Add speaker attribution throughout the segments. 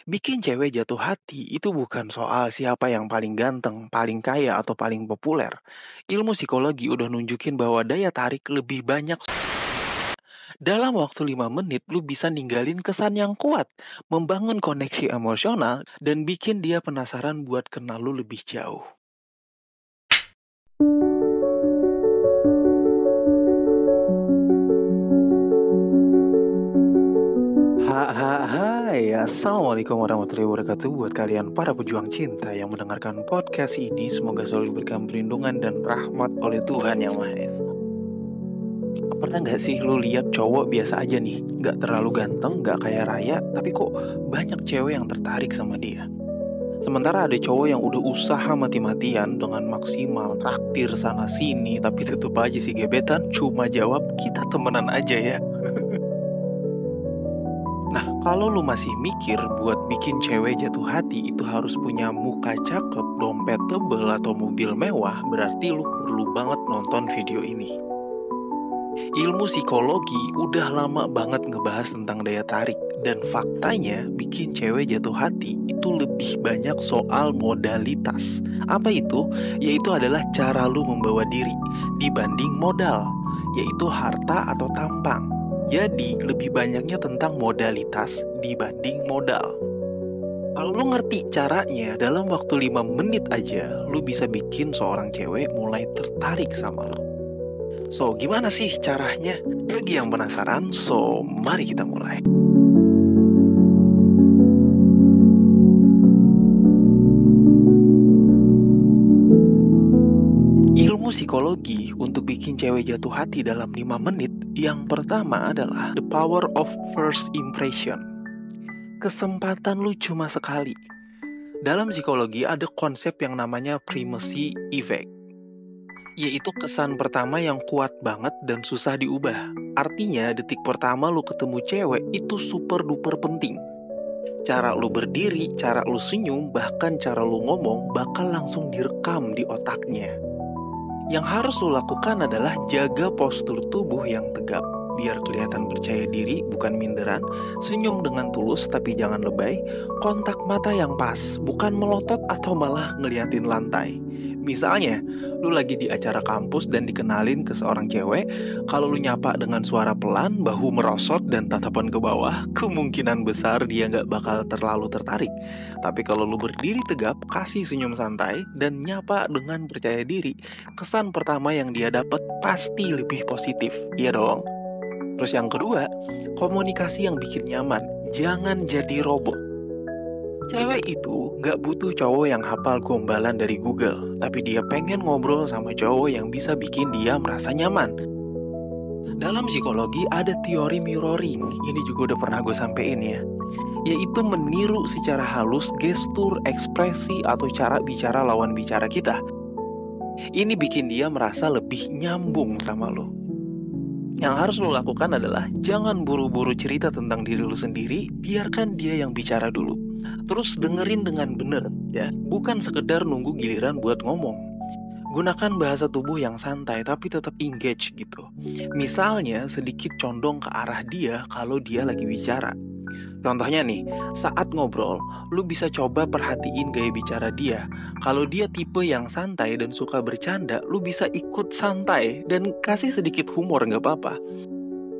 Speaker 1: Bikin cewek jatuh hati itu bukan soal siapa yang paling ganteng, paling kaya, atau paling populer. Ilmu psikologi udah nunjukin bahwa daya tarik lebih banyak. Dalam waktu 5 menit, lu bisa ninggalin kesan yang kuat, membangun koneksi emosional, dan bikin dia penasaran buat kenal lu lebih jauh. Hai, Assalamualaikum warahmatullahi wabarakatuh. Buat kalian para pejuang cinta yang mendengarkan podcast ini, semoga selalu diberikan perlindungan dan rahmat oleh Tuhan Yang Maha Esa. Pernah nggak sih lu lihat cowok biasa aja nih, nggak terlalu ganteng, nggak kaya raya, tapi kok banyak cewek yang tertarik sama dia? Sementara ada cowok yang udah usaha mati-matian dengan maksimal, traktir sana sini, tapi tetep aja si gebetan cuma jawab, kita temenan aja ya. Nah, kalau lu masih mikir buat bikin cewek jatuh hati itu harus punya muka cakep, dompet tebel, atau mobil mewah, berarti lu perlu banget nonton video ini. Ilmu psikologi udah lama banget ngebahas tentang daya tarik, dan faktanya bikin cewek jatuh hati itu lebih banyak soal modalitas. Apa itu? Yaitu adalah cara lu membawa diri dibanding modal, yaitu harta atau tampang. Jadi lebih banyaknya tentang modalitas dibanding modal. Kalau lu ngerti caranya, dalam waktu 5 menit aja lu bisa bikin seorang cewek mulai tertarik sama lu. So, gimana sih caranya? Bagi yang penasaran, so mari kita mulai. Ilmu psikologi untuk bikin cewek jatuh hati dalam 5 menit, yang pertama adalah the power of first impression. Kesempatan lu cuma sekali. Dalam psikologi ada konsep yang namanya primacy effect, yaitu kesan pertama yang kuat banget dan susah diubah. Artinya detik pertama lu ketemu cewek itu super duper penting. Cara lu berdiri, cara lu senyum, bahkan cara lu ngomong bakal langsung direkam di otaknya. Yang harus lu lakukan adalah jaga postur tubuh yang tegap, biar kelihatan percaya diri, bukan minderan. Senyum dengan tulus tapi jangan lebay. Kontak mata yang pas, bukan melotot atau malah ngeliatin lantai. Misalnya, lu lagi di acara kampus dan dikenalin ke seorang cewek. Kalau lu nyapa dengan suara pelan, bahu merosot, dan tatapan ke bawah, kemungkinan besar dia gak bakal terlalu tertarik. Tapi kalau lu berdiri tegap, kasih senyum santai, dan nyapa dengan percaya diri, kesan pertama yang dia dapat pasti lebih positif, iya dong? Terus yang kedua, komunikasi yang bikin nyaman. Jangan jadi robot. Cewek itu gak butuh cowok yang hafal gombalan dari Google, tapi dia pengen ngobrol sama cowok yang bisa bikin dia merasa nyaman. Dalam psikologi ada teori mirroring, ini juga udah pernah gue sampein ya, yaitu meniru secara halus gestur, ekspresi, atau cara bicara lawan bicara kita. Ini bikin dia merasa lebih nyambung sama lo. Yang harus lo lakukan adalah jangan buru-buru cerita tentang diri lo sendiri, biarkan dia yang bicara dulu. Terus dengerin dengan bener ya, bukan sekedar nunggu giliran buat ngomong. Gunakan bahasa tubuh yang santai tapi tetap engage gitu. Misalnya sedikit condong ke arah dia kalau dia lagi bicara. Contohnya nih, saat ngobrol, lu bisa coba perhatiin gaya bicara dia. Kalau dia tipe yang santai dan suka bercanda, lu bisa ikut santai dan kasih sedikit humor, gak apa-apa.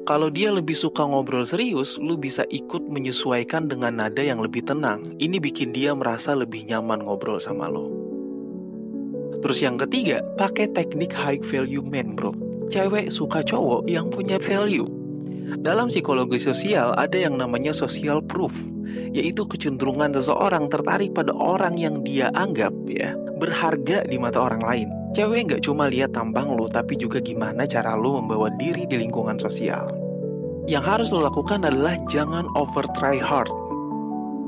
Speaker 1: Kalau dia lebih suka ngobrol serius, lu bisa ikut menyesuaikan dengan nada yang lebih tenang. Ini bikin dia merasa lebih nyaman ngobrol sama lo. Terus yang ketiga, pakai teknik high value man, bro. Cewek suka cowok yang punya value. Dalam psikologi sosial ada yang namanya social proof, yaitu kecenderungan seseorang tertarik pada orang yang dia anggap ya berharga di mata orang lain. Cewek gak cuma lihat tampang lo, tapi juga gimana cara lo membawa diri di lingkungan sosial. Yang harus lo lakukan adalah jangan over try hard.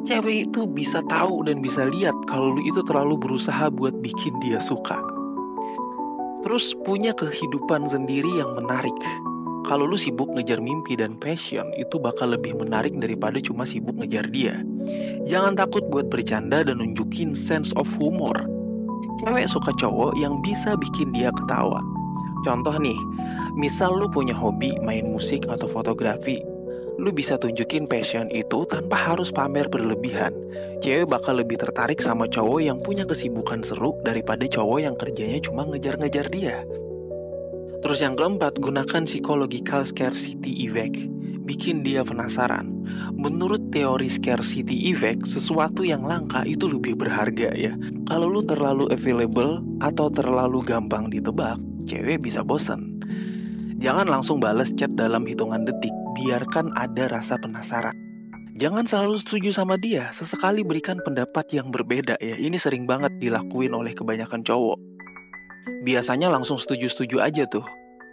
Speaker 1: Cewek itu bisa tahu dan bisa lihat kalau lo itu terlalu berusaha buat bikin dia suka. Terus punya kehidupan sendiri yang menarik. Kalau lu sibuk ngejar mimpi dan passion, itu bakal lebih menarik daripada cuma sibuk ngejar dia. Jangan takut buat bercanda dan nunjukin sense of humor. Cewek suka cowok yang bisa bikin dia ketawa. Contoh nih, misal lu punya hobi main musik atau fotografi. lu bisa tunjukin passion itu tanpa harus pamer berlebihan. Cewek bakal lebih tertarik sama cowok yang punya kesibukan seru daripada cowok yang kerjanya cuma ngejar-ngejar dia. Terus yang keempat, gunakan psychological scarcity effect. Bikin dia penasaran. Menurut teori scarcity effect, sesuatu yang langka itu lebih berharga ya. Kalau lu terlalu available atau terlalu gampang ditebak, cewek bisa bosan. Jangan langsung balas chat dalam hitungan detik, biarkan ada rasa penasaran. Jangan selalu setuju sama dia, sesekali berikan pendapat yang berbeda ya. Ini sering banget dilakuin oleh kebanyakan cowok. Biasanya langsung setuju-setuju aja tuh.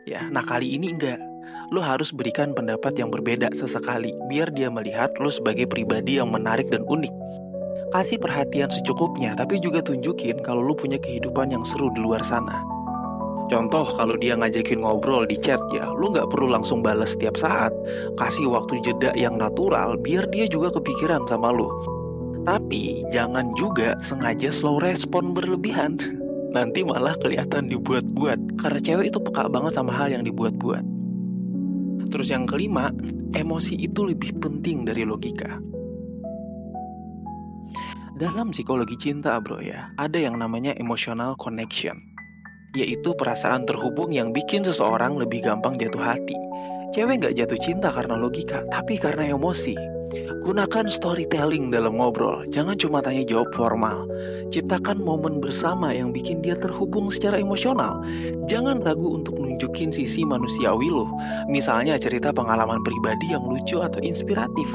Speaker 1: Ya, nah kali ini enggak. Lu harus berikan pendapat yang berbeda sesekali, biar dia melihat lu sebagai pribadi yang menarik dan unik. Kasih perhatian secukupnya, tapi juga tunjukin kalau lu punya kehidupan yang seru di luar sana. Contoh, kalau dia ngajakin ngobrol di chat ya, lu nggak perlu langsung balas setiap saat. Kasih waktu jeda yang natural, biar dia juga kepikiran sama lu. Tapi, jangan juga sengaja slow respon berlebihan. Nanti malah kelihatan dibuat-buat, karena cewek itu peka banget sama hal yang dibuat-buat. Terus yang kelima, emosi itu lebih penting dari logika. Dalam psikologi cinta bro ya, ada yang namanya emotional connection, yaitu perasaan terhubung yang bikin seseorang lebih gampang jatuh hati. Cewek gak jatuh cinta karena logika, tapi karena emosi. Gunakan storytelling dalam ngobrol, jangan cuma tanya jawab formal. Ciptakan momen bersama yang bikin dia terhubung secara emosional. Jangan ragu untuk nunjukin sisi manusiawi lo. Misalnya cerita pengalaman pribadi yang lucu atau inspiratif.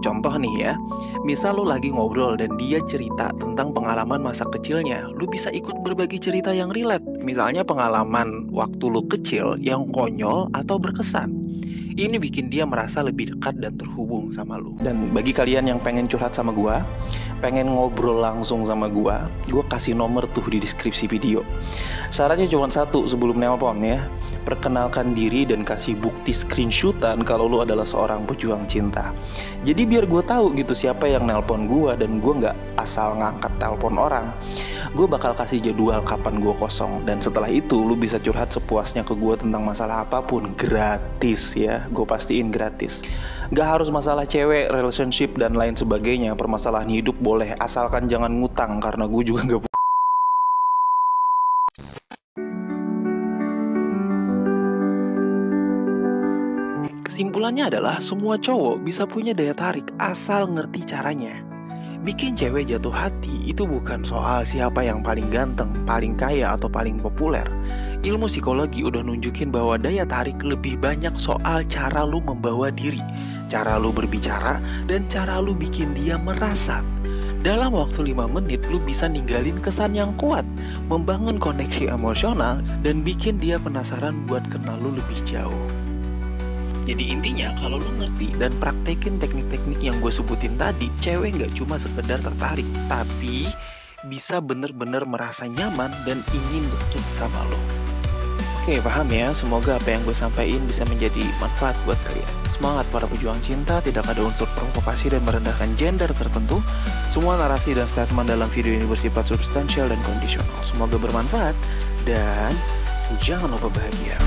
Speaker 1: Contoh nih ya, misal lo lagi ngobrol dan dia cerita tentang pengalaman masa kecilnya, lo bisa ikut berbagi cerita yang relate. Misalnya pengalaman waktu lo kecil yang konyol atau berkesan. Ini bikin dia merasa lebih dekat dan terhubung sama lu. Dan bagi kalian yang pengen curhat sama gua, pengen ngobrol langsung sama gua kasih nomor tuh di deskripsi video. Syaratnya cuma satu sebelum nelpon ya. Perkenalkan diri dan kasih bukti screenshotan kalau lu adalah seorang pejuang cinta. Jadi biar gua tahu gitu siapa yang nelpon gua dan gua nggak asal ngangkat telepon orang. Gue bakal kasih jadwal kapan gue kosong. Dan setelah itu lu bisa curhat sepuasnya ke gue tentang masalah apapun. Gratis ya, gue pastiin gratis. Gak harus masalah cewek, relationship dan lain sebagainya. Permasalahan hidup boleh, asalkan jangan ngutang. Karena gue juga gak Kesimpulannya adalah semua cowok bisa punya daya tarik asal ngerti caranya. Bikin cewek jatuh hati itu bukan soal siapa yang paling ganteng, paling kaya, atau paling populer. Ilmu psikologi udah nunjukin bahwa daya tarik lebih banyak soal cara lu membawa diri, cara lu berbicara, dan cara lu bikin dia merasa. Dalam waktu 5 menit lu bisa ninggalin kesan yang kuat, membangun koneksi emosional, dan bikin dia penasaran buat kenal lu lebih jauh. Jadi intinya kalau lu ngerti dan praktekin teknik-teknik yang gue sebutin tadi, cewek gak cuma sekedar tertarik, tapi bisa bener-bener merasa nyaman dan ingin deket sama lo. Oke, paham ya? Semoga apa yang gue sampaikan bisa menjadi manfaat buat kalian. Semangat para pejuang cinta, tidak ada unsur provokasi dan merendahkan gender tertentu. Semua narasi dan statement dalam video ini bersifat substansial dan kondisional. Semoga bermanfaat dan jangan lupa bahagia.